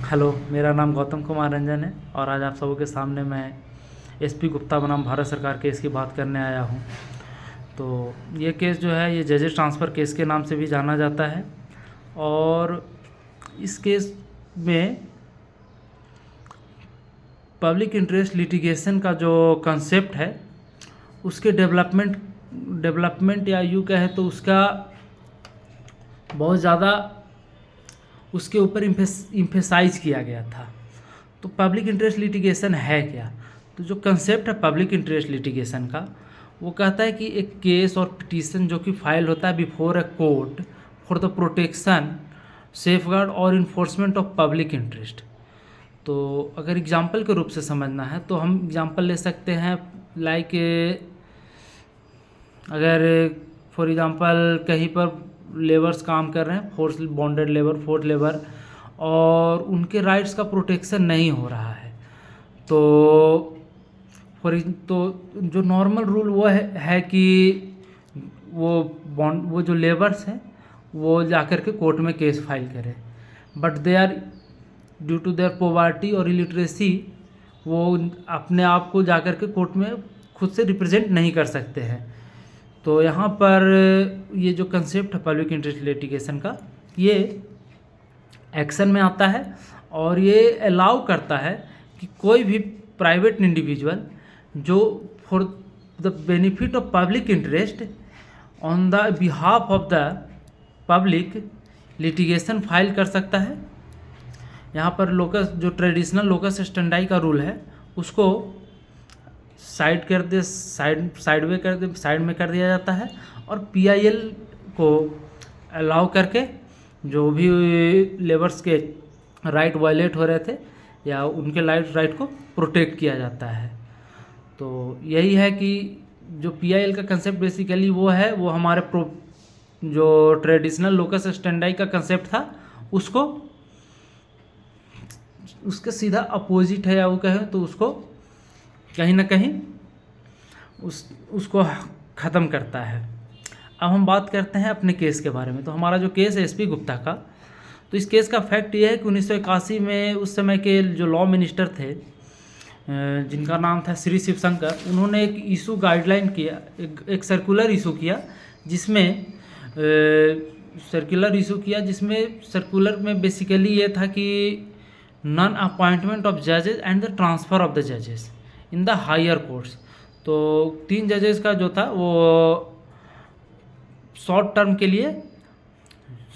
Hello, मेरा नाम गौतम कुमार रंजन है और आज आप सबों के सामने मैं एसपी गुप्ता बनाम भारत सरकार केस की बात करने आया हूँ। तो ये केस जो है ये जजेस ट्रांसफ़र केस के नाम से भी जाना जाता है और इस केस में पब्लिक इंटरेस्ट लिटिगेशन का जो कंसेप्ट है उसके डेवलपमेंट या यूँ कहें तो उसका बहुत ज़्यादा उसके ऊपर इम्फेसाइज किया गया था। तो पब्लिक इंटरेस्ट लिटिगेशन है क्या? तो जो कंसेप्ट है पब्लिक इंटरेस्ट लिटिगेशन का वो कहता है कि एक केस और पिटीशन जो कि फाइल होता है before a court for the protection, safeguard और इन्फोर्समेंट ऑफ पब्लिक इंटरेस्ट। तो अगर एग्जाम्पल के रूप से समझना है तो हम एग्जाम्पल ले सकते हैं लाइक अगर फॉर एग्जांपल कहीं पर लेबर्स काम कर रहे हैं, force bonded labour, force labour, और उनके राइट्स का प्रोटेक्शन नहीं हो रहा है तो जो नॉर्मल रूल वो है कि वो जो लेबर्स हैं वो जाकर के कोर्ट में केस फाइल करें, but they are due to their poverty और इलिटरेसी वो अपने आप को जाकर के कोर्ट में खुद से रिप्रेजेंट नहीं कर सकते हैं। तो यहाँ पर ये जो कंसेप्ट है पब्लिक इंटरेस्ट लिटिगेशन का ये एक्शन में आता है और ये अलाउ करता है कि कोई भी प्राइवेट इंडिविजुअल जो for the benefit of public interest on the behalf of the public litigation file कर सकता है। यहाँ पर लोकस जो ट्रेडिशनल लोकस स्टैंडाई का रूल है उसको साइड में कर दिया जाता है और पीआईएल को अलाउ करके जो भी लेबर्स के राइट वायलेट हो रहे थे या उनके राइट को प्रोटेक्ट किया जाता है। तो यही है कि जो पीआईएल का कंसेप्ट बेसिकली वो हमारे जो ट्रेडिशनल लोकस स्टैंडाई का कंसेप्ट था उसके सीधा अपोजिट है, या वो कहें तो उसको कहीं ना कहीं उसको ख़त्म करता है। अब हम बात करते हैं अपने केस के बारे में। तो हमारा जो केस है एसपी गुप्ता का, तो इस केस का फैक्ट ये है कि 1981 में उस समय के जो लॉ मिनिस्टर थे जिनका नाम था श्री शिवशंकर, उन्होंने एक इशू गाइडलाइन किया, एक सर्कुलर इशू किया जिसमें सर्कुलर में बेसिकली ये था कि नॉन अपॉइंटमेंट ऑफ जजेस and the transfer of the जजेस इन द हायर कोर्ट्स। तो 3 जजेस का जो था वो शॉर्ट टर्म के लिए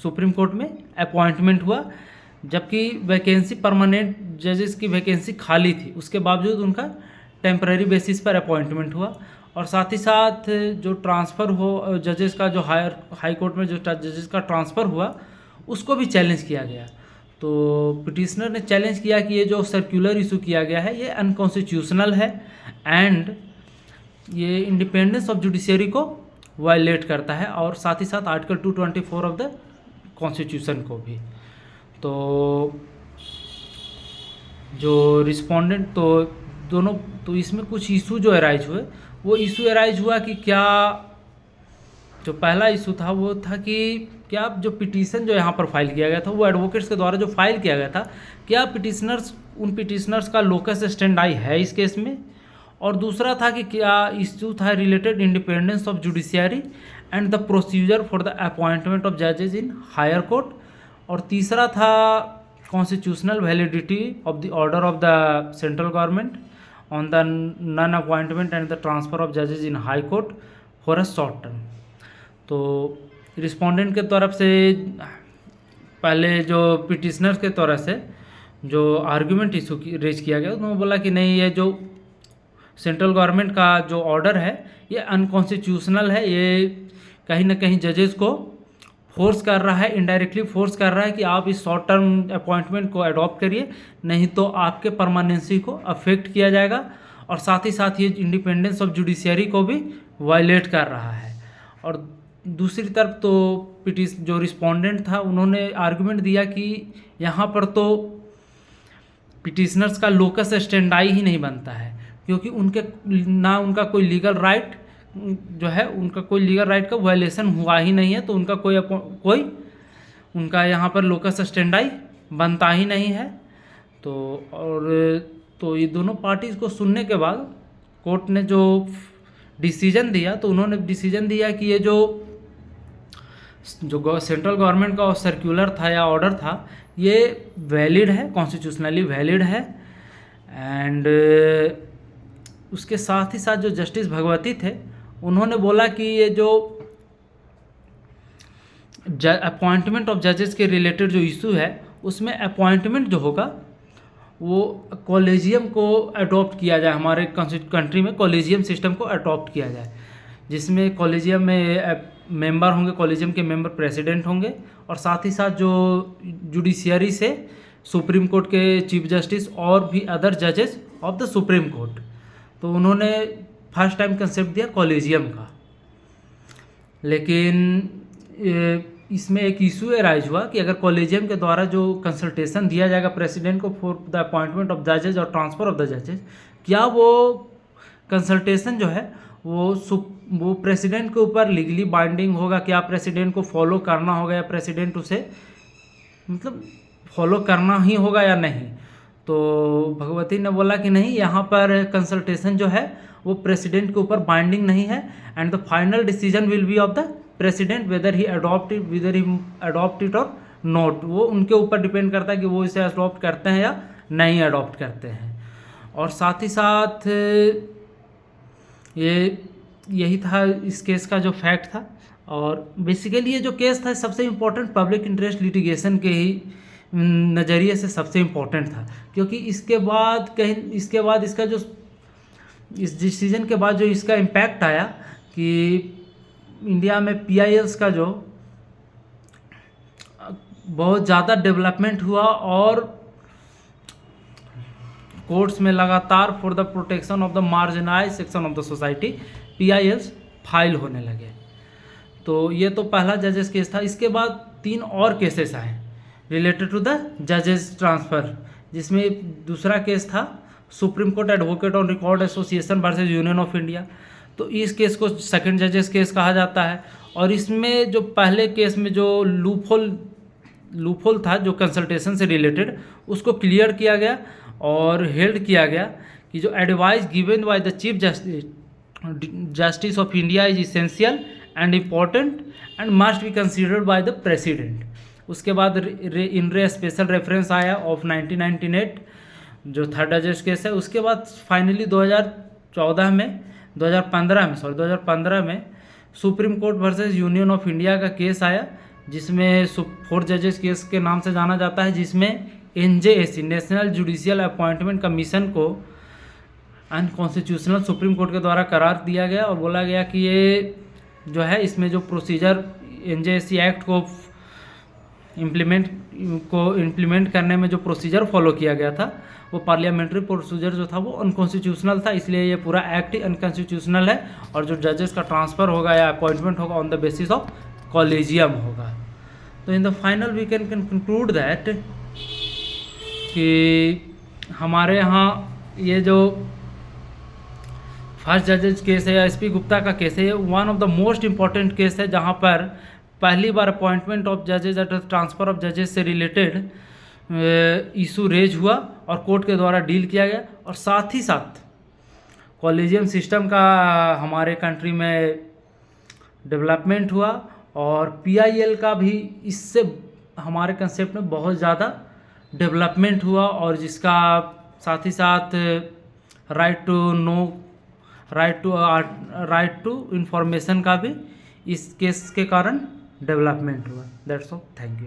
सुप्रीम कोर्ट में अपॉइंटमेंट हुआ, जबकि वैकेंसी परमानेंट जजेस की वैकेंसी खाली थी, उसके बावजूद उनका टेम्परेरी बेसिस पर अपॉइंटमेंट हुआ। और साथ ही साथ जो ट्रांसफ़र हो जजेस का, जो हाई कोर्ट में जो जजेस का ट्रांसफ़र हुआ उसको भी चैलेंज किया गया। तो पिटिशनर ने चैलेंज किया कि ये जो सर्कुलर इशू किया गया है ये अनकॉन्स्टिट्यूशनल है एंड ये इंडिपेंडेंस ऑफ जुडिशरी को वायलेट करता है और साथ ही साथ आर्टिकल 224 ऑफ द कॉन्स्टिट्यूशन को भी। तो जो रिस्पोंडेंट तो इसमें कुछ इशू जो अराइज हुए, वो इशू अराइज हुआ कि क्या जो पहला इशू था वो था कि क्या जो पिटीशन जो यहाँ पर फाइल किया गया था वो एडवोकेट्स के द्वारा जो फाइल किया गया था, क्या उन पिटिशनर्स का लोकस स्टैंडाई है इस केस में। और दूसरा था कि क्या इशू था related independence of judiciary and the procedure for the appointment of जजेस इन हायर कोर्ट। और तीसरा था constitutional validity of the order of the central government on the non appointment and the transfer of जजेस in high court for a short term. तो respondent के तरफ से पहले जो पिटिशनर्स के तरफ से जो आर्गुमेंट इशू रेज किया गया, उन्होंने बोला कि नहीं, ये जो सेंट्रल गवर्नमेंट का जो ऑर्डर है ये अनकॉन्स्टिट्यूशनल है, ये कहीं ना कहीं जजेस को फोर्स कर रहा है, इनडायरेक्टली फोर्स कर रहा है कि आप इस शॉर्ट टर्म अपॉइंटमेंट को अडॉप्ट करिए, नहीं तो आपके परमानेंसी को अफेक्ट किया जाएगा। और साथ ही साथ ये इंडिपेंडेंस ऑफ जुडिशियरी को भी वायलेट कर रहा है। और दूसरी तरफ तो जो रिस्पोंडेंट था उन्होंने आर्गुमेंट दिया कि यहाँ पर तो पिटिशनर्स का लोकस स्टैंडाई ही नहीं बनता है, क्योंकि उनका कोई लीगल राइट जो है, उनका कोई लीगल राइट का वायलेशन हुआ ही नहीं है, तो उनका उनका यहाँ पर लोकस स्टैंडाई बनता ही नहीं है। तो तो ये दोनों पार्टीज को सुनने के बाद कोर्ट ने जो डिसीजन दिया, तो उन्होंने डिसीजन दिया कि ये जो सेंट्रल गवर्नमेंट का सर्कुलर था या ऑर्डर था, ये वैलिड है, कॉन्स्टिट्यूशनली वैलिड है। एंड उसके साथ ही साथ जो जस्टिस भगवती थे, उन्होंने बोला कि ये जो अपॉइंटमेंट ऑफ जजेस के रिलेटेड जो इशू है, उसमें अपॉइंटमेंट जो होगा वो कॉलेजियम को अडॉप्ट किया जाए, हमारे कंट्री में कॉलेजियम सिस्टम को अडॉप्ट किया जाए, जिसमें कॉलेजियम में मेंबर होंगे, कॉलेजियम के मेंबर प्रेसिडेंट होंगे, और साथ ही साथ जो जुडिशियरी से सुप्रीम कोर्ट के चीफ जस्टिस और भी अदर जजेस ऑफ द सुप्रीम कोर्ट। तो उन्होंने फर्स्ट टाइम कंसेप्ट दिया कॉलेजियम का। लेकिन इसमें एक इशू एराइज हुआ कि अगर कॉलेजियम के द्वारा जो कंसल्टेशन दिया जाएगा प्रेसिडेंट को फॉर द अपॉइंटमेंट ऑफ जजेज और ट्रांसफ़र ऑफ द जजेज, क्या वो कंसल्टेशन जो है वो प्रेसिडेंट के ऊपर लीगली बाइंडिंग होगा? क्या प्रेसिडेंट को फॉलो करना होगा या प्रेसिडेंट उसे मतलब फॉलो करना ही होगा या नहीं? तो भगवती ने बोला कि नहीं, यहाँ पर कंसल्टेशन जो है वो प्रेसिडेंट के ऊपर बाइंडिंग नहीं है, and the final decision will be of the president weather he adopt it और नॉट। वो उनके ऊपर डिपेंड करता है कि वो इसे अडॉप्ट करते हैं या नहीं अडॉप्ट करते हैं। और साथ ही साथ यही था इस केस का जो फैक्ट था। और बेसिकली ये जो केस था सबसे इम्पोर्टेंट पब्लिक इंटरेस्ट लिटिगेशन के ही नज़रिए से सबसे इम्पोर्टेंट था, क्योंकि इसके बाद इसका जो इस डिसीजन के बाद जो इसका इम्पैक्ट आया कि इंडिया में PILs का जो बहुत ज़्यादा डेवलपमेंट हुआ, और कोर्ट्स में लगातार for the protection of the marginalised section of the society PILs file होने लगे। तो ये तो पहला जजेस केस था। इसके बाद 3 और केसेस आए रिलेटेड टू द जजेस ट्रांसफ़र, जिसमें दूसरा केस था supreme court advocate on record association versus union of India. तो इस केस को सेकंड जजेस केस कहा जाता है। और इसमें जो पहले केस में जो लूपहोल था जो कंसल्टेशन से रिलेटेड, उसको क्लियर किया गया और हेल्ड किया गया कि जो advice given by the chief justice of India is essential and important and must be considered by the president. उसके बाद इन स्पेशल रेफरेंस आया ऑफ 1998 जो थर्ड जजेस केस है। उसके बाद फाइनली 2015 में supreme court versus union of India का केस आया, जिसमें 4 जजेस केस के नाम से जाना जाता है, जिसमें NJAC national judicial appointment commission को अनकॉन्स्टिट्यूशनल सुप्रीम कोर्ट के द्वारा करार दिया गया और बोला गया कि ये जो है इसमें जो प्रोसीजर NJAC एक्ट को इम्प्लीमेंट करने में जो प्रोसीजर फॉलो किया गया था वो पार्लियामेंट्री प्रोसीजर जो था वो अनकॉन्स्टिट्यूशनल था, इसलिए ये पूरा एक्ट ही अनकॉन्स्टिट्यूशनल है। और जो जजेस का ट्रांसफ़र होगा या अपॉइंटमेंट होगा on the basis of collegium होगा। तो in the final we can conclude that कि हमारे यहाँ ये जो फर्स्ट जजेस केस है या SP गुप्ता का केस है, ये one of the most important case है, जहाँ पर पहली बार अपॉइंटमेंट ऑफ जजेस एट ट्रांसफ़र ऑफ जजेस से रिलेटेड इशू रेज हुआ और कोर्ट के द्वारा डील किया गया। और साथ ही साथ कॉलेजियम सिस्टम का हमारे कंट्री में डेवलपमेंट हुआ और PIL का भी इससे हमारे कंसेप्ट में बहुत ज़्यादा डेवलपमेंट हुआ, और जिसका साथ ही साथ राइट टू इंफॉर्मेशन का भी इस केस के कारण डेवलपमेंट हुआ। That's all, thank you.